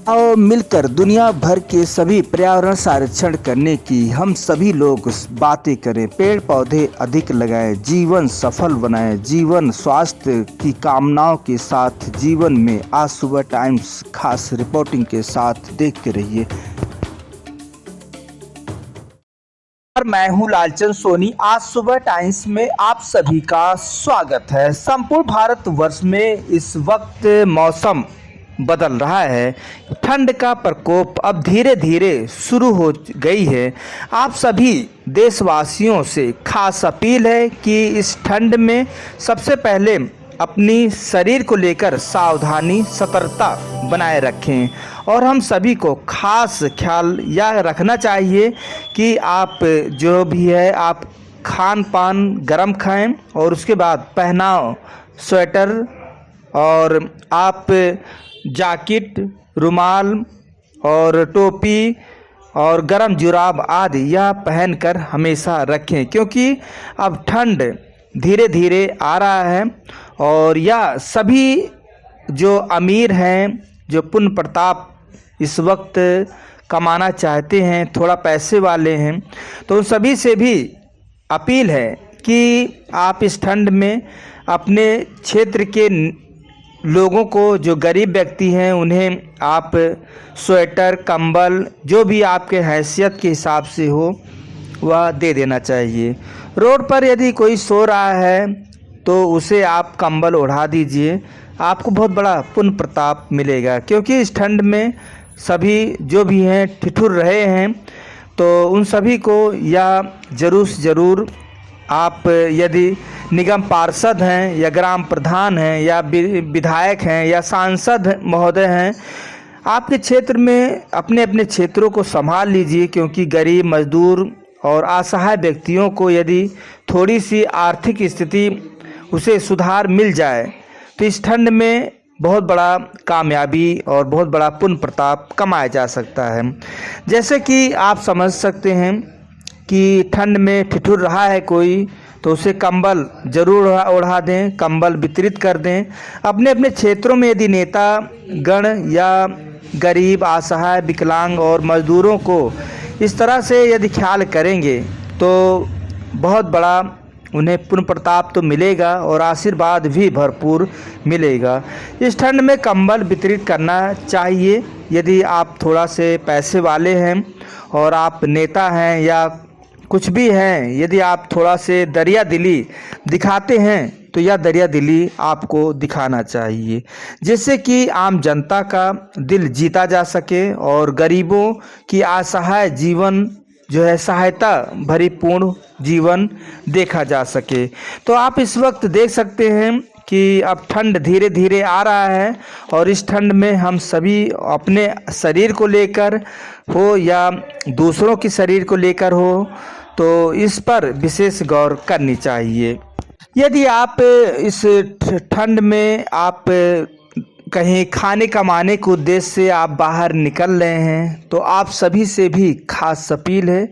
आओ मिलकर दुनिया भर के सभी पर्यावरण संरक्षण करने की हम सभी लोग बातें करें। पेड़ पौधे अधिक लगाएं, जीवन सफल बनाएं। जीवन स्वास्थ्य की कामनाओं के साथ जीवन में आज सुबह टाइम्स खास रिपोर्टिंग के साथ देखते रहिए। मैं हूं लालचंद सोनी। आज सुबह टाइम्स में आप सभी का स्वागत है। संपूर्ण भारतवर्ष में इस वक्त मौसम बदल रहा है। ठंड का प्रकोप अब धीरे धीरे शुरू हो गई है। आप सभी देशवासियों से खास अपील है कि इस ठंड में सबसे पहले अपनी शरीर को लेकर सावधानी सतर्कता बनाए रखें और हम सभी को खास ख्याल यह रखना चाहिए कि आप जो भी है आप खान पान गर्म खाएं और उसके बाद पहनाव स्वेटर और आप जैकेट, रुमाल और टोपी और गर्म जुराब आदि यह पहनकर हमेशा रखें, क्योंकि अब ठंड धीरे धीरे आ रहा है और यह सभी जो अमीर हैं, जो पुण्य प्रताप इस वक्त कमाना चाहते हैं, थोड़ा पैसे वाले हैं, तो उन सभी से भी अपील है कि आप इस ठंड में अपने क्षेत्र के लोगों को, जो गरीब व्यक्ति हैं, उन्हें आप स्वेटर, कंबल जो भी आपके हैसियत के हिसाब से हो वह दे देना चाहिए। रोड पर यदि कोई सो रहा है तो उसे आप कंबल ओढ़ा दीजिए, आपको बहुत बड़ा पुण्य प्रताप मिलेगा, क्योंकि इस ठंड में सभी जो भी हैं ठिठुर रहे हैं। तो उन सभी को यह ज़रूर से ज़रूर आप यदि निगम पार्षद हैं या ग्राम प्रधान हैं या विधायक हैं या सांसद महोदय हैं, आपके क्षेत्र में अपने अपने क्षेत्रों को संभाल लीजिए, क्योंकि गरीब, मजदूर और असहाय व्यक्तियों को यदि थोड़ी सी आर्थिक स्थिति उसे सुधार मिल जाए तो इस ठंड में बहुत बड़ा कामयाबी और बहुत बड़ा पुण्य प्रताप कमाया जा सकता है। जैसे कि आप समझ सकते हैं कि ठंड में ठिठुर रहा है कोई, तो उसे कंबल जरूर ओढ़ा दें, कंबल वितरित कर दें। अपने अपने क्षेत्रों में यदि नेता गण या गरीब, असहाय, विकलांग और मजदूरों को इस तरह से यदि ख्याल करेंगे तो बहुत बड़ा उन्हें पुण्य प्रताप तो मिलेगा और आशीर्वाद भी भरपूर मिलेगा। इस ठंड में कंबल वितरित करना चाहिए। यदि आप थोड़ा से पैसे वाले हैं और आप नेता हैं या कुछ भी हैं, यदि आप थोड़ा से दरिया दिली दिखाते हैं तो यह दरिया दिली आपको दिखाना चाहिए, जिससे कि आम जनता का दिल जीता जा सके और गरीबों की असहाय जीवन जो है सहायता भरी पूर्ण जीवन देखा जा सके। तो आप इस वक्त देख सकते हैं कि अब ठंड धीरे धीरे आ रहा है और इस ठंड में हम सभी अपने शरीर को लेकर हो या दूसरों की शरीर को लेकर हो, तो इस पर विशेष गौर करनी चाहिए। यदि आप इस ठंड में आप कहीं खाने कमाने के उद्देश्य से आप बाहर निकल रहे हैं तो आप सभी से भी खास अपील है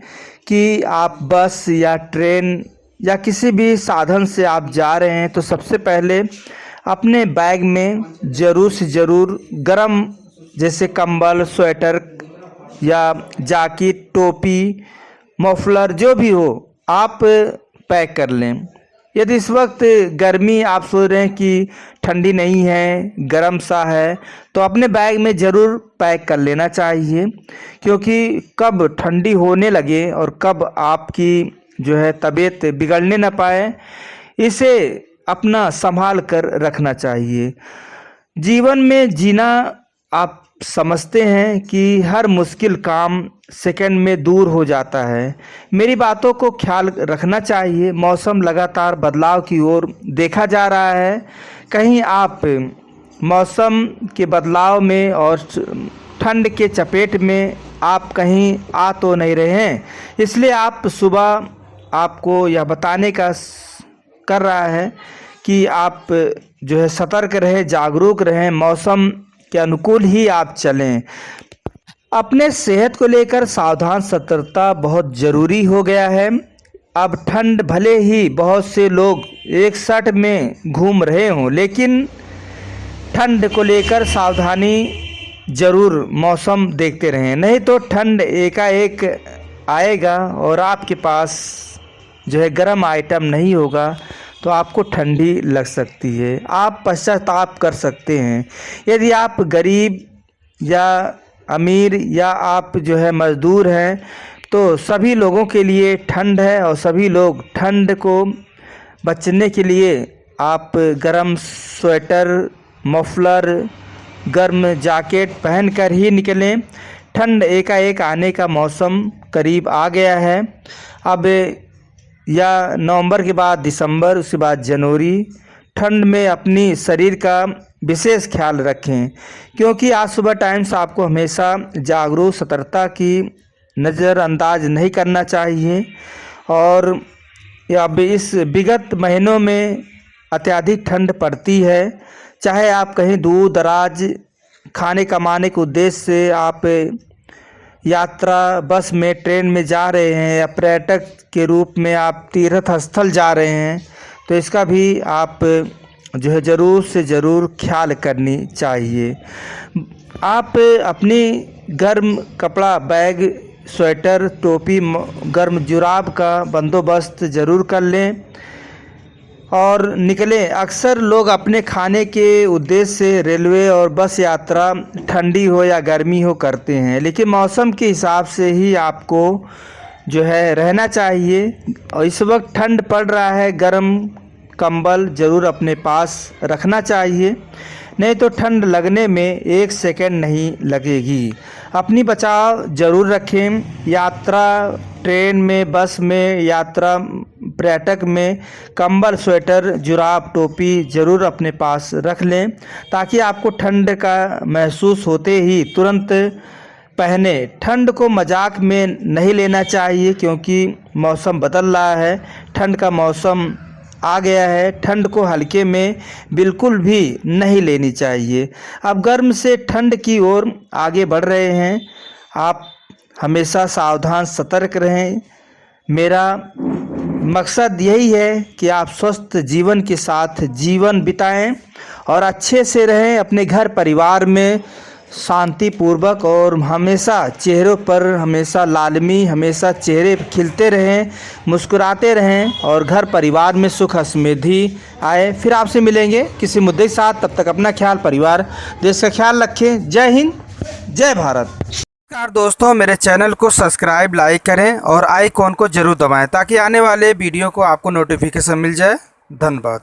कि आप बस या ट्रेन या किसी भी साधन से आप जा रहे हैं तो सबसे पहले अपने बैग में ज़रूर से ज़रूर गर्म जैसे कंबल, स्वेटर या जैकेट, टोपी, मफलर जो भी हो आप पैक कर लें। यदि इस वक्त गर्मी आप सोच रहे हैं कि ठंडी नहीं है, गर्म सा है, तो अपने बैग में ज़रूर पैक कर लेना चाहिए, क्योंकि कब ठंडी होने लगे और कब आपकी जो है तबीयत बिगड़ने न पाए, इसे अपना संभाल कर रखना चाहिए। जीवन में जीना आप समझते हैं कि हर मुश्किल काम सेकंड में दूर हो जाता है। मेरी बातों को ख्याल रखना चाहिए। मौसम लगातार बदलाव की ओर देखा जा रहा है। कहीं आप मौसम के बदलाव में और ठंड के चपेट में आप कहीं आ तो नहीं रहे हैं, इसलिए आप सुबह आपको यह बताने का कर रहा है कि आप जो है सतर्क रहें, जागरूक रहें, मौसम के अनुकूल ही आप चलें। अपने सेहत को लेकर सावधान सतर्कता बहुत ज़रूरी हो गया है। अब ठंड भले ही बहुत से लोग एक साथ में घूम रहे हों, लेकिन ठंड को लेकर सावधानी ज़रूर मौसम देखते रहें, नहीं तो ठंड एकाएक आएगा और आपके पास जो है गर्म आइटम नहीं होगा तो आपको ठंडी लग सकती है। आप पश्चाताप कर सकते हैं। यदि आप गरीब या अमीर या आप जो है मज़दूर हैं तो सभी लोगों के लिए ठंड है और सभी लोग ठंड को बचने के लिए आप गर्म स्वेटर, मफलर, गर्म जैकेट पहनकर ही निकलें। ठंड एकाएक आने का मौसम करीब आ गया है। अब या नवंबर के बाद दिसंबर, उसके बाद जनवरी, ठंड में अपनी शरीर का विशेष ख्याल रखें, क्योंकि आज सुबह टाइम्स आपको हमेशा जागरूक सतर्कता की नज़रअंदाज नहीं करना चाहिए। और अब इस विगत महीनों में अत्यधिक ठंड पड़ती है। चाहे आप कहीं दूर दराज खाने कमाने के उद्देश्य से आप यात्रा बस में, ट्रेन में जा रहे हैं या पर्यटक के रूप में आप तीर्थ स्थल जा रहे हैं तो इसका भी आप जो है ज़रूर से ज़रूर ख्याल करनी चाहिए। आप अपनी गर्म कपड़ा, बैग, स्वेटर, टोपी, गर्म जुराब का बंदोबस्त ज़रूर कर लें और निकलें। अक्सर लोग अपने खाने के उद्देश्य से रेलवे और बस यात्रा ठंडी हो या गर्मी हो करते हैं, लेकिन मौसम के हिसाब से ही आपको जो है रहना चाहिए। और इस वक्त ठंड पड़ रहा है, गर्म कंबल ज़रूर अपने पास रखना चाहिए, नहीं तो ठंड लगने में 1 सेकंड नहीं लगेगी। अपनी बचाव ज़रूर रखें। यात्रा ट्रेन में, बस में, यात्रा पर्यटक में कंबल, स्वेटर, जुराब, टोपी ज़रूर अपने पास रख लें ताकि आपको ठंड का महसूस होते ही तुरंत पहने। ठंड को मजाक में नहीं लेना चाहिए क्योंकि मौसम बदल रहा है, ठंड का मौसम आ गया है। ठंड को हल्के में बिल्कुल भी नहीं लेनी चाहिए। अब गर्म से ठंड की ओर आगे बढ़ रहे हैं। आप हमेशा सावधान सतर्क रहें। मेरा मकसद यही है कि आप स्वस्थ जीवन के साथ जीवन बिताएं और अच्छे से रहें अपने घर परिवार में शांतिपूर्वक, और हमेशा चेहरों पर हमेशा लालमी, हमेशा चेहरे खिलते रहें, मुस्कुराते रहें और घर परिवार में सुख समृद्धि आए। फिर आपसे मिलेंगे किसी मुद्दे के साथ। तब तक अपना ख्याल, परिवार, देश का ख्याल रखें। जय हिंद, जय भारत। नमस्कार दोस्तों, मेरे चैनल को सब्सक्राइब, लाइक करें और आइकॉन को ज़रूर दबाएं ताकि आने वाले वीडियो को आपको नोटिफिकेशन मिल जाए। धन्यवाद।